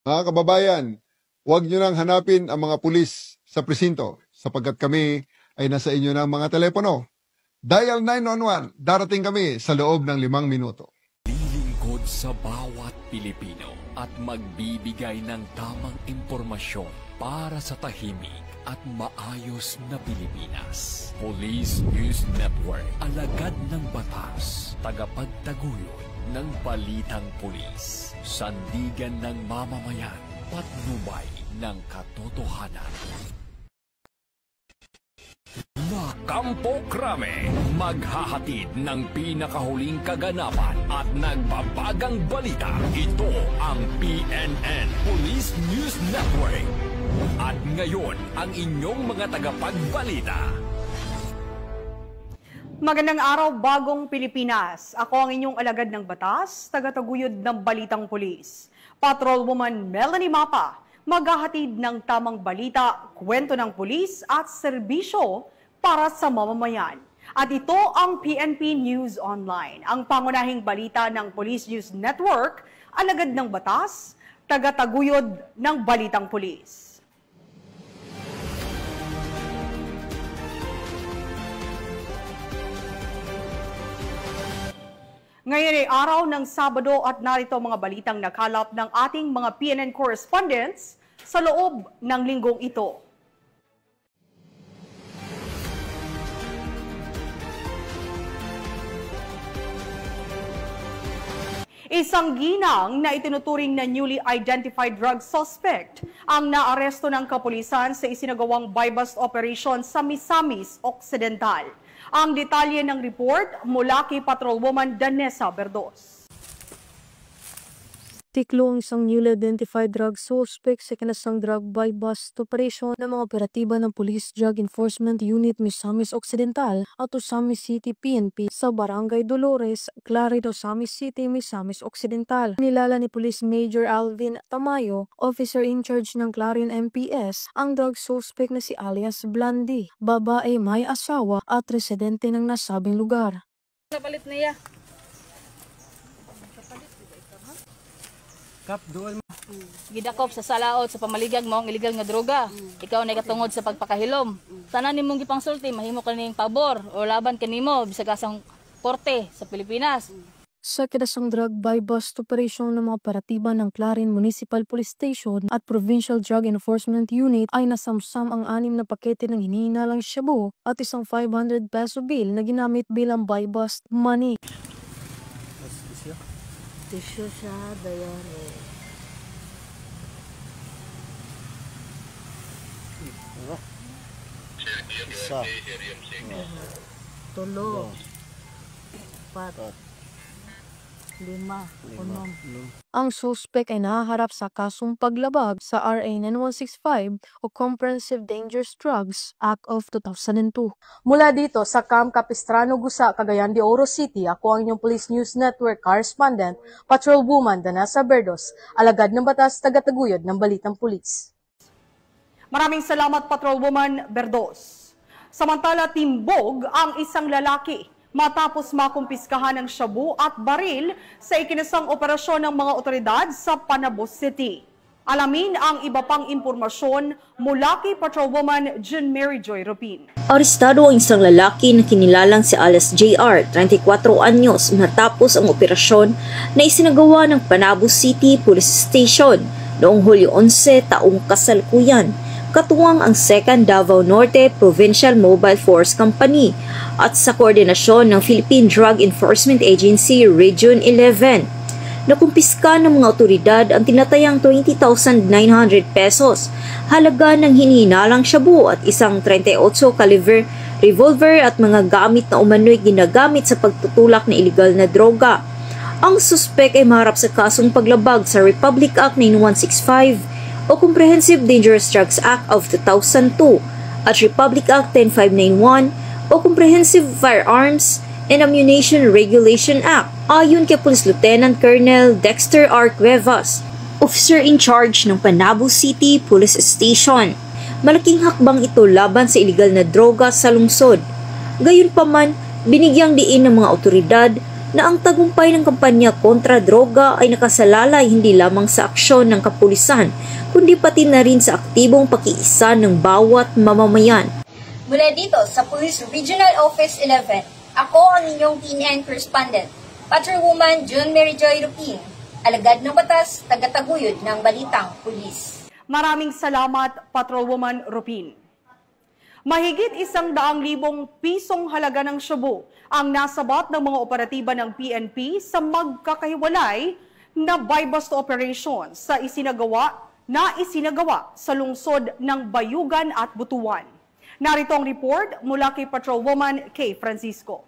Mga kababayan, huwag nyo nang hanapin ang mga pulis sa presinto sapagkat kami ay nasa inyo ng mga telepono. Dial 911, darating kami sa loob ng 5 minuto. Lilingkod sa bawat Pilipino at magbibigay ng tamang impormasyon para sa tahimik at maayos na Pilipinas. Police News Network, alagad ng batas, tagapagtaguyod ng balitang pulis, sandigan ng mamamayan, patnubay ng katotohanan. Kampo Krame, maghahatid ng pinakahuling kaganapan at nagbabagang balita. Ito ang PNN Police News Network. At ngayon, ang inyong mga tagapagbalita. Magandang araw, bagong Pilipinas. Ako ang inyong alagad ng batas, tagataguyod ng balitang pulis. Patrolwoman Melanie Mapa, maghahatid ng tamang balita, kwento ng pulis at serbisyo para sa mamamayan. At ito ang PNP News Online, ang pangunahing balita ng Police News Network, alagad ng batas, tagataguyod ng balitang pulis. Ngayon ay araw ng Sabado at narito mga balitang nakalap ng ating mga PNN correspondents sa loob ng linggong ito. Isang ginang na itinuturing na newly identified drug suspect ang naaresto ng kapulisan sa isinagawang buy-bust operation sa Misamis Occidental. Ang detalye ng report mula kay Patrolwoman Danessa Berdos. Tiklo ang isang newly identified drug suspect sa kinasang drug buy-bust operation ng mga operatiba ng Police Drug Enforcement Unit Misamis Occidental at Osamis City PNP sa Barangay Dolores, Clarid, Osamis City, Misamis Occidental. Nilala ni Police Major Alvin Tamayo, officer in charge ng Clarion MPS, ang drug suspect na si alias Blandy, babae may asawa at residente ng nasabing lugar. Kapalit niya. Gidakop sa salaot sa pamaligag mo ang illegal nga droga. Ikaw na katungod sa pagpakahilom. Tanan nimong gipangsulti mahimo kaning pabor o laban kanimo bisag asang korte sa Pilipinas. Sa kinasang drug buy-bust operation ng mga operatiba ng Clarin Municipal Police Station at Provincial Drug Enforcement Unit ay nasamsam ang 6 na pakete ng hinihinalang shabu at isang 500 peso bill na ginamit bilang buy-bust money. Tisyo siya, dayari. Isa. Tulo. 4. 5. 6. Ang suspect ay nahaharap sa kasong paglabag sa RA 9165 o Comprehensive Dangerous Drugs Act of 2002. Mula dito sa Camp Capistrano, Gusa, Cagayan de Oro City, ako ang inyong Police News Network correspondent, Patrolwoman Danessa Berdos, alagad ng batas, tagataguyod ng balitang pulis. Maraming salamat, Patrolwoman Berdos. Samantala, timbog ang isang lalaki matapos makumpiskahan ng shabu at baril sa ikinasang operasyon ng mga otoridad sa Panabos City. Alamin ang iba pang impormasyon mula kay Patrolwoman Jean Mary Joy Rupin. Arestado ang isang lalaki na kinilalang si alias JR, 34 anyos, matapos ang operasyon na isinagawa ng Panabos City Police Station noong Hulyo 11 taong kasalukuyan. Katuwang ang 2nd Davao Norte Provincial Mobile Force Company at sa koordinasyon ng Philippine Drug Enforcement Agency Region 11. Nakumpiska ng mga otoridad ang tinatayang 20,900 pesos, halaga ng hinihinalang shabu at isang 38 caliber revolver at mga gamit na umano'y ginagamit sa pagtutulak ng iligal na droga. Ang suspek ay maharap sa kasong paglabag sa Republic Act 9165 o Comprehensive Dangerous Drugs Act of 2002 at Republic Act 10591 o Comprehensive Firearms and Ammunition Regulation Act. Ayon kay Police Lieutenant Colonel Dexter R. Cuevas, officer in charge ng Panabos City Police Station, malaking hakbang ito laban sa iligal na droga sa lungsod. Gayunpaman, binigyang diin ng mga otoridad na ang tagumpay ng kampanya kontra droga ay nakasalalay hindi lamang sa aksyon ng kapulisan, kundi pati na rin sa aktibong pakiisa ng bawat mamamayan. Mula dito sa Police Regional Office 11, ako ang inyong PNN correspondent, Patrolwoman June Mary Joy Rupin, alagad ng batas, tagataguyod ng Balitang Pulis. Maraming salamat, Patrolwoman Rupin. Mahigit 100,000 pisong halaga ng shabu ang nasabat ng mga operatiba ng PNP sa magkakahiwalay na buy-bust operation sa isinagawa sa lungsod ng Bayugan at Butuan. Narito ang report mula kay Patrolwoman Kay Francisco.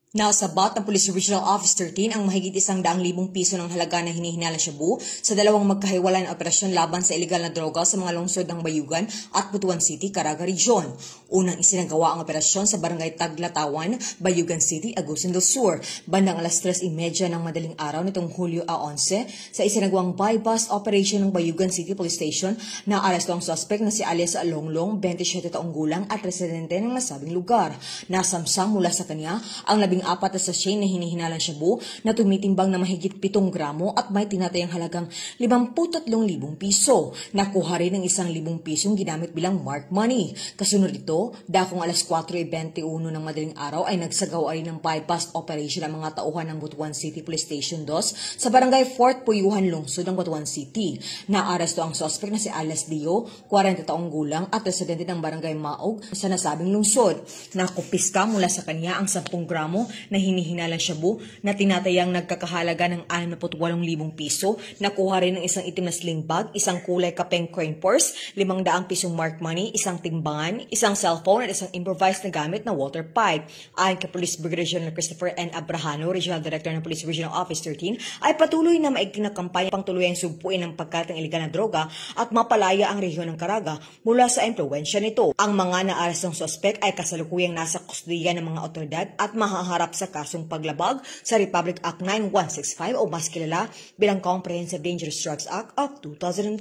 Nasabat ng Police Regional Office 13 ang mahigit 100,000 piso ng halaga na hinihinala shabu sa dalawang magkahiwalay na operasyon laban sa ilegal na droga sa mga lungsod ng Bayugan at Butuan City, Caraga Region. Unang isinagawa ang operasyon sa Barangay Taglatawan, Bayugan City, Agusan del Sur, bandang alas 3:30 ng madaling araw nitong Hulyo 11 sa isinagawang buy-bust operation ng Bayugan City Police Station na aresto ang suspect na si alias Longlong, 27 taong gulang at residente ng nasabing lugar. Nasamsam mula sa kanya ang 14 na sachet na hinihinalang shabu na tumitimbang na mahigit 7 gramo at may tinatayang halagang 53,000 piso. Nakuha rin ng 1,000 pisong ginamit bilang mark money. Kasunod ito, dakong alas 4:21 ng madaling araw ay nagsagawa rin ng buy-bust operation ang mga tauhan ng Butuan City Police Station 2 sa Barangay Fort Puyuhan, lungsod ng Butuan City. Naaresto ang suspect na si alias Dio, 40 taong gulang at residente ng Barangay Maog sa nasabing lungsod. Nakupiska mula sa kanya ang 10 gramo na hinihinalang shabu na tinatayang nagkakahalaga ng 68,000 piso. Nakuha rin ng isang itim na sling bag, isang kulay kapeng coin purse, 500 pisong mark money, isang timbangan, isang cellphone at isang improvised na gamit na water pipe. Ayon kay Police Brigadier General Christopher N. Abrahano, Regional Director ng Police Regional Office 13, ay patuloy na maigting na kampanya pang tuluyang sugpuin ng pagkalat ng iligal na droga at mapalaya ang rehiyon ng Caraga mula sa impluwensya nito. Ang mga naarestong suspect ay kasalukuyang nasa kustudiya ng mga otoridad at mahaharap sa kasong paglabag sa Republic Act 9165 o mas kilala bilang Comprehensive Dangerous Drugs Act of 2002.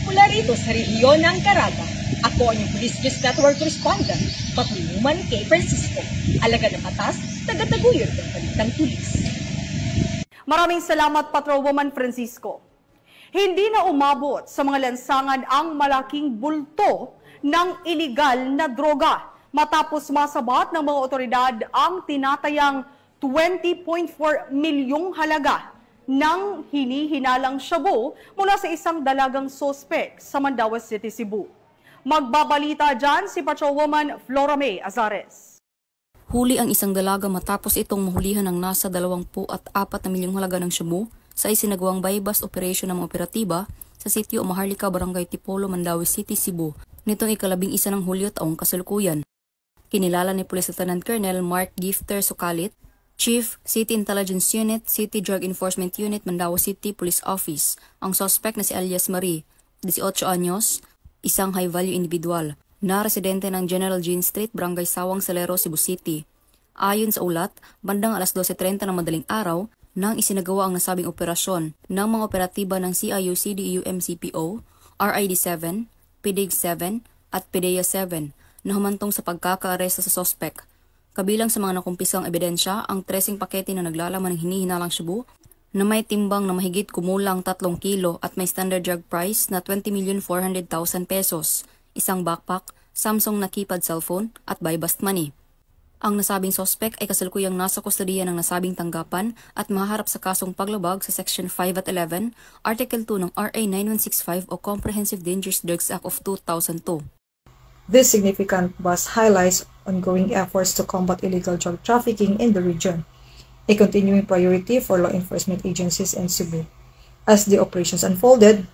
Mula rito sa rehiyon ng Caraga, ako ang inyong Police News Network Correspondent, Patrolwoman Kay Francisco, alagad ng batas, tagataguyod ng Balitang Pulis. Maraming salamat, Patrolwoman Francisco. Hindi na umabot sa mga lansangan ang malaking bulto ng iligal na droga matapos masabat ng mga otoridad ang tinatayang 20.4 milyong halaga ng hinihinalang shabu mula sa isang dalagang sospek sa Mandaue City, Cebu. Magbabalita dyan si Patrolwoman Flora May Azares. Huli ang isang dalaga matapos itong mahulihan ng nasa 24 na milyong halaga ng shabu sa isinagawang buy-bust operation ng mga operatiba sa sitio Maharlika, Barangay Tipolo, Mandaue City, Cebu nitong ika-11 ng Hulyo taong kasalukuyan. Kinilala ni Police Lieutenant Colonel Mark Gifter Sukalit, Chief, City Intelligence Unit, City Drug Enforcement Unit, Mandaue City Police Office, ang suspect na si alias Marie, 18 anyos, isang high-value individual, na residente ng General Jean Street, Barangay Sawang Salero, Cebu City. Ayon sa ulat, bandang alas 12:30 ng madaling araw, nang isinagawa ang nasabing operasyon ng mga operatiba ng CIU-CDU-MCPO, RID-7, PDIG-7 at PDEA-7 na humantong sa pagkakaaresto sa sospek. Kabilang sa mga nakumpisang ebidensya ang 13 pakete na naglalaman ng hinihinalang shabu na may timbang na mahigit kumulang 3 kilo at may standard drug price na 20,400,000 pesos, isang backpack, Samsung na keypad cellphone at buy-bust money. Ang nasabing sospek ay kasalukuyang nasa kustodiya ng nasabing tanggapan at mahaharap sa kasong paglabag sa Section 5 at 11, Article 2 ng RA 9165 o Comprehensive Dangerous Drugs Act of 2002. This significant bust highlights ongoing efforts to combat illegal drug trafficking in the region, a continuing priority for law enforcement agencies in Cebu. As the operations unfolded,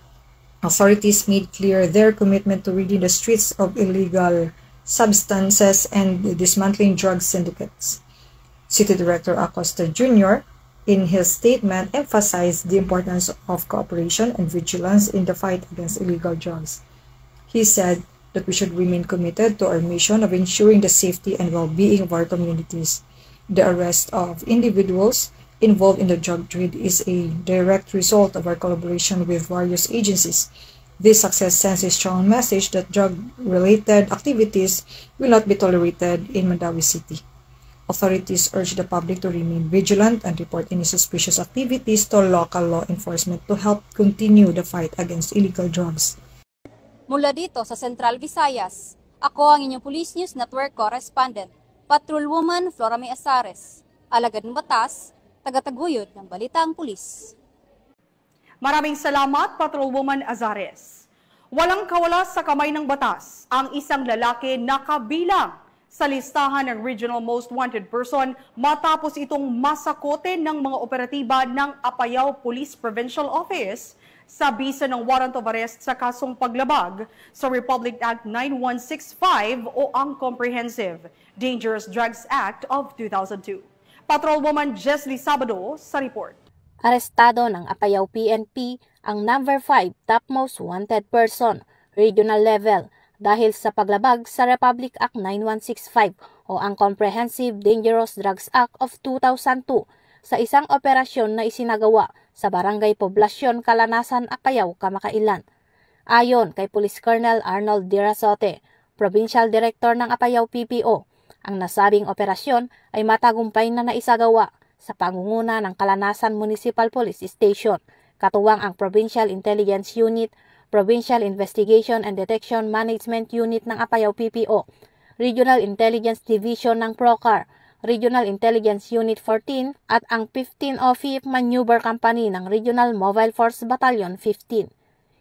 authorities made clear their commitment to ridding the streets of illegal substances and dismantling drug syndicates. City Director Acosta Jr., in his statement, emphasized the importance of cooperation and vigilance in the fight against illegal drugs. He said that we should remain committed to our mission of ensuring the safety and well-being of our communities. The arrest of individuals involved in the drug trade is a direct result of our collaboration with various agencies, This success sends a strong message that drug-related activities will not be tolerated in Mandawi City. Authorities urge the public to remain vigilant and report any suspicious activities to local law enforcement to help continue the fight against illegal drugs. Mula dito sa Central Visayas, ako ang inyong Police News Network correspondent, Patrolwoman Flora May Azares, alagad ng batas, tagataguyod ng Balitang Pulis. Maraming salamat, Patrolwoman Azares. Walang kawala sa kamay ng batas ang isang lalaki na kabilang sa listahan ng Regional Most Wanted Person matapos itong masakote ng mga operatiba ng Apayao Police Provincial Office sa bisa ng warrant of arrest sa kasong paglabag sa Republic Act 9165 o ang Comprehensive Dangerous Drugs Act of 2002. Patrolwoman Jesly Sabado sa report. Arestado ng Apayao PNP ang number 5 top most wanted person, regional level, dahil sa paglabag sa Republic Act 9165 o ang Comprehensive Dangerous Drugs Act of 2002 sa isang operasyon na isinagawa sa Barangay Poblasyon, Kalanasan, Apayao, kamakailan. Ayon kay Police Colonel Arnold Dirasote, Provincial Director ng Apayao PPO, ang nasabing operasyon ay matagumpay na naisagawa sa pangunguna ng Kalanasan Municipal Police Station, katuwang ang Provincial Intelligence Unit, Provincial Investigation and Detection Management Unit ng Apayao PPO, Regional Intelligence Division ng PROCAR, Regional Intelligence Unit 14 at ang 15 OFIF Maneuver Company ng Regional Mobile Force Battalion 15.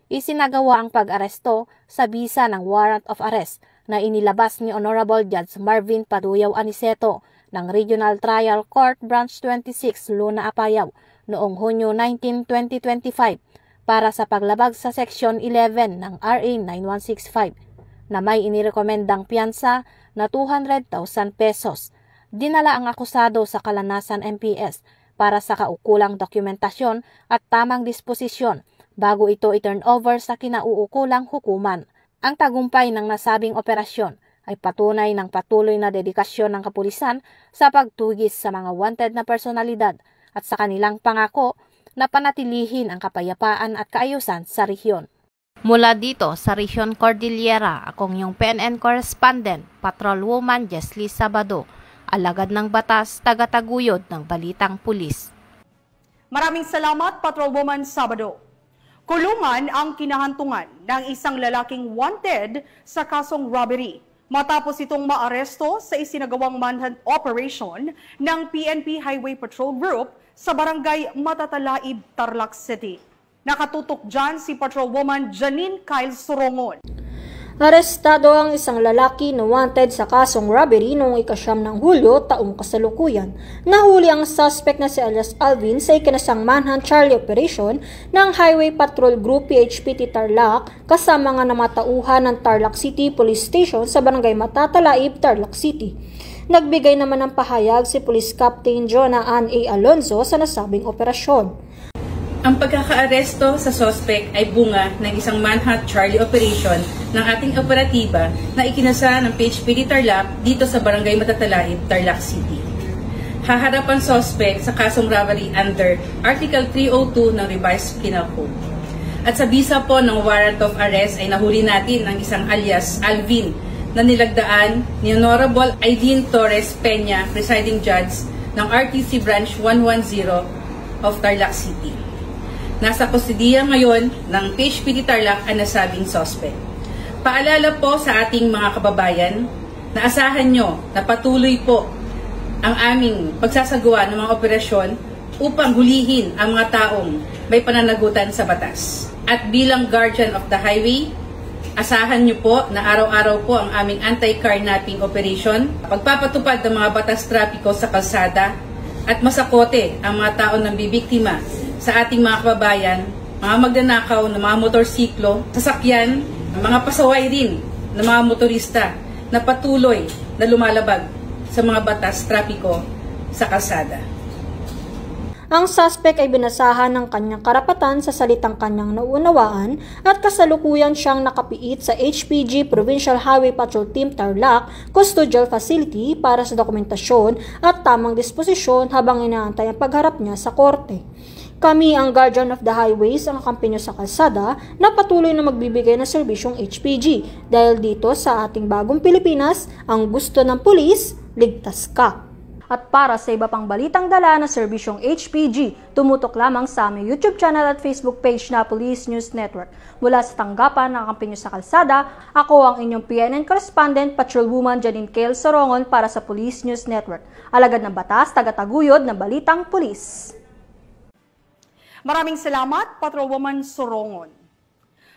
Isinagawa ang pag-aresto sa bisa ng warrant of arrest na inilabas ni Honorable Judge Marvin Paduyaw Aniceto ng Regional Trial Court Branch 26 Luna, Apayao noong Hunyo 19, 2025 para sa paglabag sa Section 11 ng RA 9165 na may inirekomendang piyansa na 200,000 pesos. Dinala ang akusado sa Kalanasan MPS para sa kaukulang dokumentasyon at tamang disposisyon bago ito i-turn over sa kinauukulang hukuman. Ang tagumpay ng nasabing operasyon ay patunay ng patuloy na dedikasyon ng kapulisan sa pagtugis sa mga wanted na personalidad at sa kanilang pangako na panatilihin ang kapayapaan at kaayusan sa rehiyon. Mula dito sa Rehiyon Cordillera, akong yung PNN correspondent, Patrolwoman Jesly Sabado, alagad ng batas, tagataguyod ng Balitang Pulis. Maraming salamat, Patrolwoman Sabado. Kulungan ang kinahantungan ng isang lalaking wanted sa kasong robbery matapos itong maaresto sa isinagawang manhunt operation ng PNP Highway Patrol Group sa Barangay Matatalaib, Tarlac City. Nakatutok dyan si Patrolwoman Janine Kyle Sorongon. Arestado ang isang lalaki na wanted sa kasong robbery noong 9 ng Hulyo taong kasalukuyan. Nahuli ang suspect na si alias Alvin sa ikinasang manhunt Charlie operation ng Highway Patrol Group PHPT Tarlac kasama nga namatauhan ng Tarlac City Police Station sa Barangay Matatalaib, Tarlac City. Nagbigay naman ng pahayag si Police Captain Jonah Ann A. Alonzo sa nasabing operasyon. Ang pagkakaaresto sa suspect ay bunga ng isang manhunt Charlie operation ng ating operatiba na ikinasa ng PHPD Tarlac dito sa Barangay Matatalaib, Tarlac City. Haharap ang suspect sa kasong robbery under Article 302 ng Revised Penal Code. At sa bisa po ng warrant of arrest ay nahuli natin ang isang alias Alvin na nilagdaan ni Honorable Aidin Torres Peña, presiding judge ng RTC Branch 110 of Tarlac City. Nasa kustudiya ngayon ng PHPD Tarlac ang nasabing suspect. Paalala po sa ating mga kababayan na asahan nyo na patuloy po ang aming pagsasagawa ng mga operasyon upang hulihin ang mga taong may pananagutan sa batas. At bilang guardian of the highway, asahan nyo po na araw-araw po ang aming anti-carnapping operation, pagpapatupad ng mga batas trapiko sa kalsada at masakote ang mga taong nambibiktima sa ating mga kababayan, mga magnanakaw ng mga motorsiklo, sasakyan, mga pasaway rin ng mga motorista na patuloy na lumalabag sa mga batas trapiko sa kalsada. Ang suspect ay binasahan ng kanyang karapatan sa salitang kanyang naunawaan at kasalukuyan siyang nakapiit sa HPG Provincial Highway Patrol Team Tarlac Custodial Facility para sa dokumentasyon at tamang disposisyon habang inaantay ang pagharap niya sa korte. Kami ang Guardian of the Highways ang kakampi nyo sa kalsada na patuloy na magbibigay ng serbisyong HPG. Dahil dito sa ating bagong Pilipinas, ang gusto ng pulis, ligtas ka. At para sa iba pang balitang dala na serbisyong HPG, tumutok lamang sa aming YouTube channel at Facebook page na Police News Network. Mula sa tanggapan ng kakampi nyo sa kalsada, ako ang inyong PNN correspondent, Patrolwoman Janine Kale Sorongon para sa Police News Network. Alagad ng batas, tagataguyod ng balitang pulis. Maraming salamat, Patrolwoman Sorongon.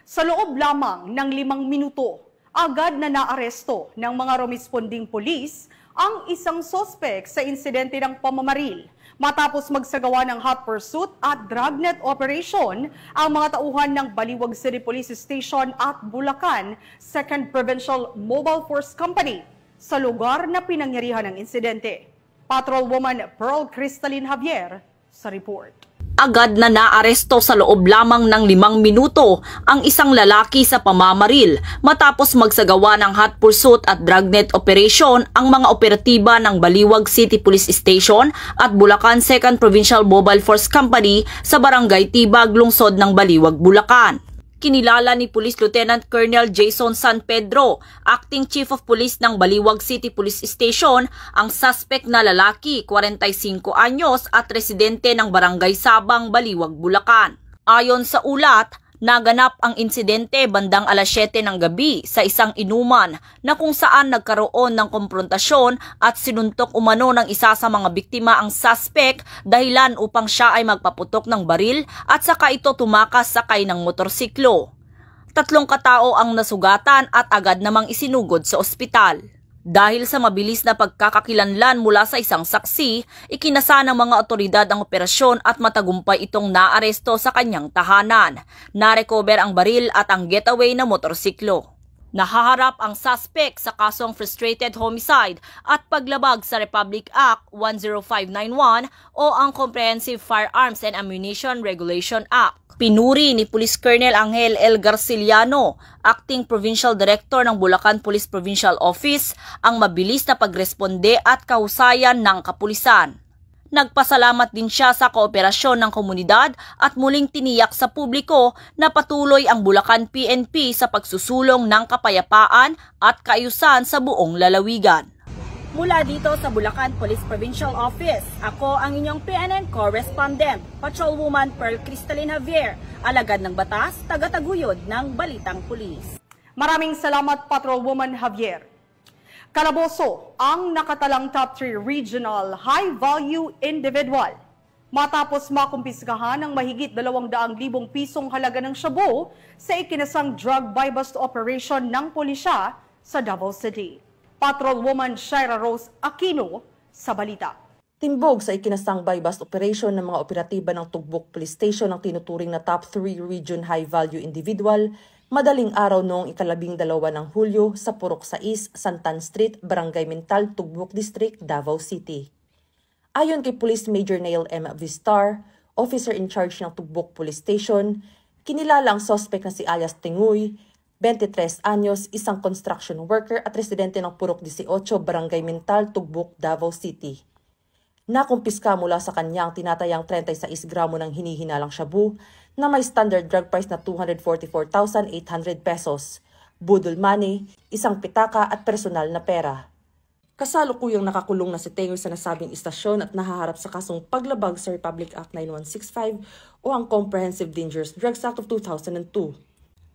Sa loob lamang ng 5 minuto, agad na naaresto ng mga rumisponding pulis ang isang sospek sa insidente ng pamamaril. Matapos magsagawa ng hot pursuit at dragnet operation, ang mga tauhan ng Baliwag City Police Station at Bulacan 2nd Provincial Mobile Force Company sa lugar na pinangyarihan ng insidente. Patrolwoman Pearl Cristalin Javier sa report. Agad na naaresto sa loob lamang ng 5 minuto ang isang lalaki sa pamamaril matapos magsagawa ng hot pursuit at dragnet operation ang mga operatiba ng Baliwag City Police Station at Bulacan 2nd Provincial Mobile Force Company sa Barangay Tibag, lungsod ng Baliwag, Bulacan. Kinilala ni Police Lieutenant Colonel Jason San Pedro, Acting Chief of Police ng Baliwag City Police Station, ang suspect na lalaki, 45 anyos at residente ng Barangay Sabang, Baliwag, Bulacan. Ayon sa ulat, naganap ang insidente bandang alas 7 ng gabi sa isang inuman na kung saan nagkaroon ng komprontasyon at sinuntok umano ng isa sa mga biktima ang suspect dahilan upang siya ay magpaputok ng baril at saka ito tumakas sakay ng motorsiklo. 3 katao ang nasugatan at agad namang isinugod sa ospital. Dahil sa mabilis na pagkakakilanlan mula sa isang saksi, ikinasa ng mga otoridad ang operasyon at matagumpay itong naaresto sa kanyang tahanan. Narecover ang baril at ang getaway na motorsiklo. Nahaharap ang suspect sa kasong frustrated homicide at paglabag sa Republic Act 10591 o ang Comprehensive Firearms and Ammunition Regulation Act. Pinuri ni Police Colonel Angel L. Garciliano, Acting Provincial Director ng Bulacan Police Provincial Office, ang mabilis na pagresponde at kahusayan ng kapulisan. Nagpasalamat din siya sa kooperasyon ng komunidad at muling tiniyak sa publiko na patuloy ang Bulacan PNP sa pagsusulong ng kapayapaan at kaayusan sa buong lalawigan. Mula dito sa Bulacan Police Provincial Office, ako ang inyong PNN correspondent, Patrolwoman Pearl Cristalin Javier, alagad ng batas, tagataguyod ng Balitang Pulis. Maraming salamat, Patrolwoman Javier. Calaboso ang nakatalang top 3 regional high-value individual. Matapos makumpiskahan ng mahigit 200,000 pisong halaga ng shabu sa ikinasang drug buy-bust operation ng pulisya sa Davao City. Patrolwoman Shaira Rose Aquino sa balita. Timbog sa ikinasang buy-bust operation ng mga operatiba ng Tugbok Police Station ang tinuturing na top 3 region high-value individual, madaling araw noong 12 ng Hulyo sa Purok 6, Santan Street, Barangay Mental, Tugbok District, Davao City. Ayon kay Police Major Neil M. Vistar, officer in charge ng Tugbok Police Station, kinilala ang suspect na si alias Tinguy, 23 anyos, isang construction worker at residente ng Purok 18, Barangay Mental, Tugbok, Davao City. Nakumpiska mula sa kanya ang tinatayang 36 gramo ng hinihinalang shabu na may standard drug price na 244,800 pesos, budol money, isang pitaka at personal na pera. Kasalukuyang nakakulong na si Tengoy sa nasabing istasyon at nahaharap sa kasong paglabag sa Republic Act 9165 o ang Comprehensive Dangerous Drugs Act of 2002.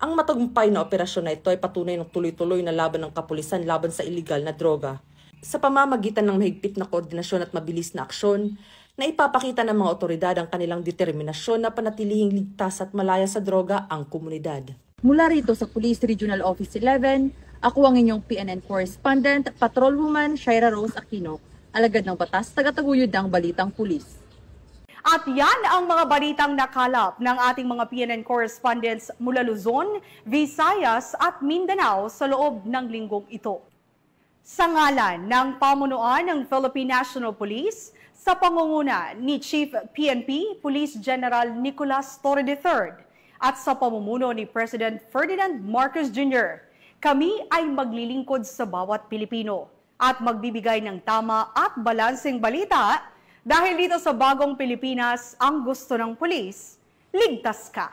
Ang matagumpay na operasyon na ito ay patunay ng tuloy-tuloy na laban ng kapulisan laban sa iligal na droga. Sa pamamagitan ng mahigpit na koordinasyon at mabilis na aksyon, na ipapakita ng mga otoridad ang kanilang determinasyon na panatilihing ligtas at malaya sa droga ang komunidad. Mula rito sa Police Regional Office 11, ako ang inyong PNN correspondent, Patrolwoman Shaira Rose Aquino, alagad ng batas, tagataguyod ng Balitang Pulis. At yan ang mga balitang nakalap ng ating mga PNN correspondents mula Luzon, Visayas at Mindanao sa loob ng linggong ito. Sa ngalan ng pamunuan ng Philippine National Police, sa pangunguna ni Chief PNP Police General Nicolas Torre III at sa pamumuno ni President Ferdinand Marcos Jr., kami ay maglilingkod sa bawat Pilipino at magbibigay ng tama at balanseng balita Dahil dito sa bagong Pilipinas, ang gusto ng pulis, ligtas ka.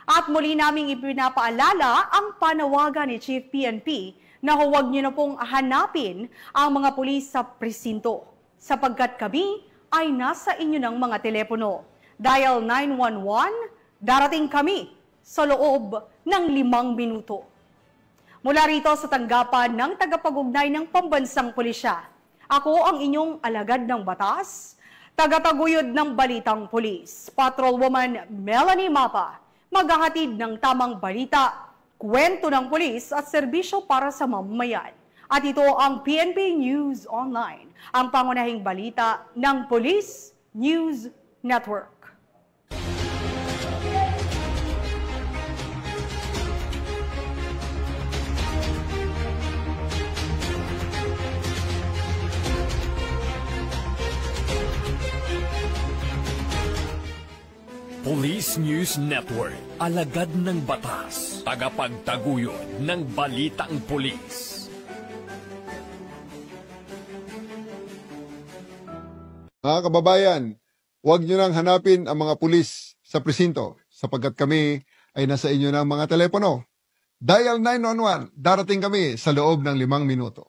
At muli naming ipinapaalala ang panawagan ni Chief PNP na huwag niyo na pong hanapin ang mga pulis sa presinto sapagkat kami ay nasa inyo ng mga telepono. Dial 911, darating kami sa loob ng 5 minuto. Mula rito sa tanggapan ng tagapag-ugnay ng Pambansang Pulisya, ako ang inyong alagad ng batas, tagataguyod ng Balitang Pulis, Patrolwoman Melanie Mapa, maghahatid ng tamang balita, kwento ng pulis at serbisyo para sa mamamayan. At ito ang PNP News Online, ang pangunahing balita ng Police News Network. Police News Network, alagad ng batas, tagapagtaguyod ng balitang pulis. Mga kababayan, huwag nyo nang hanapin ang mga pulis sa presinto sapagkat kami ay nasa inyo ng mga telepono. Dial 911, darating kami sa loob ng 5 minuto.